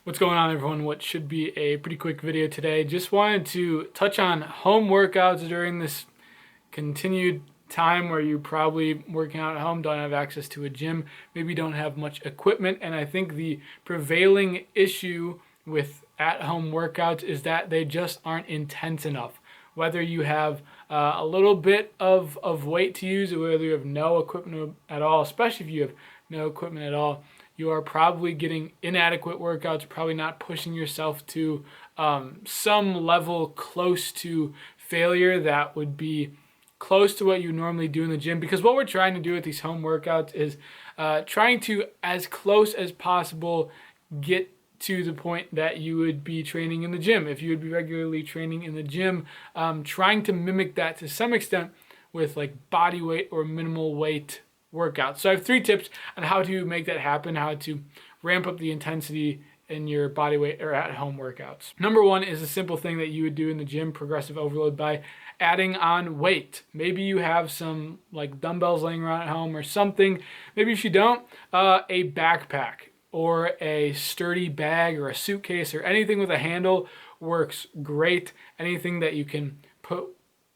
What's going on, everyone? What should be a pretty quick video today. Just wanted to touch on home workouts during this continued time where you're probably working out at home, don't have access to a gym, maybe don't have much equipment. And I think the prevailing issue with at-home workouts is that they just aren't intense enough. Whether you have a little bit of weight to use, or whether you have no equipment at all, especially if you have no equipment at all, you are probably getting inadequate workouts, probably not pushing yourself to some level close to failure that would be close to what you normally do in the gym. Because what we're trying to do with these home workouts is trying to, as close as possible, get to the point that you would be training in the gym. If you would be regularly training in the gym, trying to mimic that to some extent with like body weight or minimal weight workouts. So I have 3 tips on how to make that happen, how to ramp up the intensity in your body weight or at home workouts. Number 1 is a simple thing that you would do in the gym, progressive overload, by adding on weight. Maybe you have some like dumbbells laying around at home or something. Maybe if you don't, a backpack or a sturdy bag or a suitcase or anything with a handle works great. Anything that you can put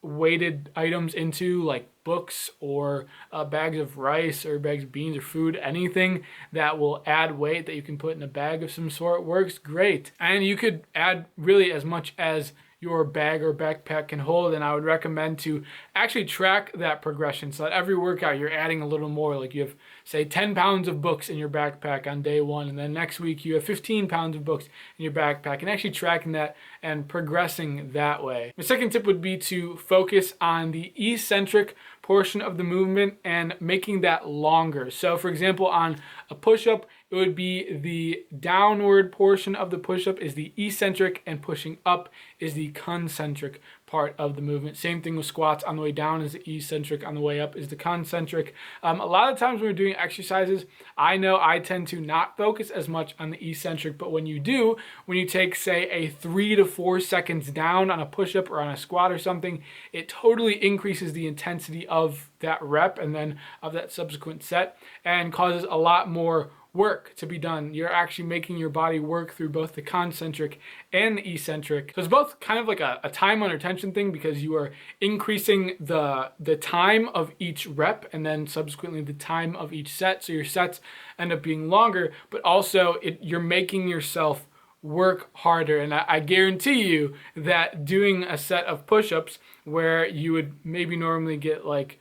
weighted items into, like books or bags of rice or bags of beans or food, anything that will add weight that you can put in a bag of some sort works great. And you could add really as much as your bag or backpack can hold, and I would recommend to actually track that progression so that every workout you're adding a little more. Like you have, say, 10 pounds of books in your backpack on day 1, and then next week you have 15 pounds of books in your backpack, and actually tracking that and progressing that way. The second tip would be to focus on the eccentric portion of the movement and making that longer. So for example, on a push-up, it would be the downward portion of the push-up is the eccentric, and pushing up is the concentric part of the movement. Same thing with squats. On the way down is the eccentric, on the way up is the concentric. A lot of times when we're doing exercises, I know I tend to not focus as much on the eccentric, but when you do, when you take, say, a 3 to 4 seconds down on a push-up or on a squat or something, it totally increases the intensity of that rep and then of that subsequent set, and causes a lot more work to be done. You're actually making your body work through both the concentric and the eccentric. So it's both kind of like a time under tension thing, because you are increasing the time of each rep and then subsequently the time of each set. So your sets end up being longer, but also you're making yourself work harder. And I guarantee you that doing a set of push-ups where you would maybe normally get like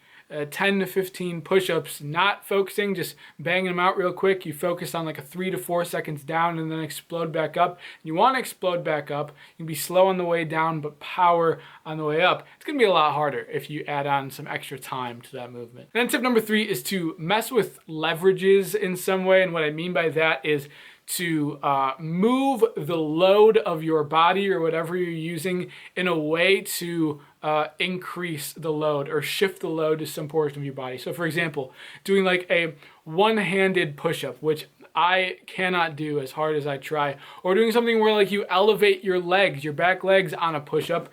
10 to 15 push-ups, not focusing, just banging them out real quick. You focus on like a 3 to 4 seconds down and then explode back up. You want to explode back up. You can be slow on the way down, but power on the way up. It's going to be a lot harder if you add on some extra time to that movement. And then tip number 3 is to mess with leverages in some way. And what I mean by that is to move the load of your body or whatever you're using in a way to increase the load or shift the load to some portion of your body. So for example, doing like a one-handed push-up, which I cannot do as hard as I try, or doing something where like you elevate your legs, your back legs on a push-up,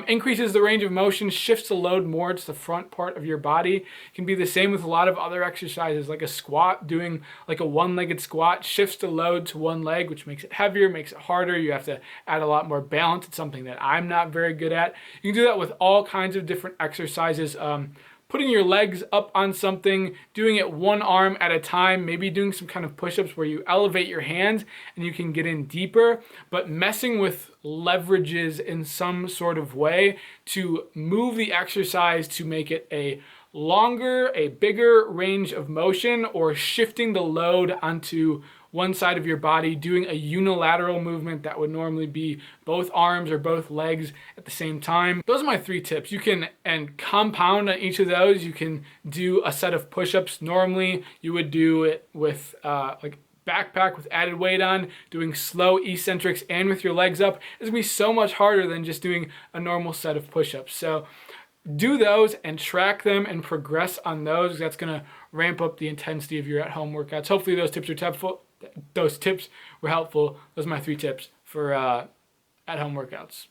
increases the range of motion, shifts the load more to the front part of your body. It can be the same with a lot of other exercises, like a squat. Doing like a one-legged squat shifts the load to one leg, which makes it heavier, makes it harder. You have to add a lot more balance. It's something that I'm not very good at. You can do that with all kinds of different exercises. Putting your legs up on something, doing it one arm at a time, maybe doing some kind of push-ups where you elevate your hands and you can get in deeper, but messing with leverages in some sort of way to move the exercise to make it a longer, a bigger range of motion, or shifting the load onto one side of your body, doing a unilateral movement that would normally be both arms or both legs at the same time. Those are my 3 tips. You can, and compound on each of those, you can do a set of push-ups. Normally you would do it with like backpack with added weight on, doing slow eccentrics and with your legs up. It's gonna be so much harder than just doing a normal set of push-ups. So do those and track them and progress on those. That's gonna ramp up the intensity of your at-home workouts. Hopefully those tips were helpful. Those are my 3 tips for at-home workouts.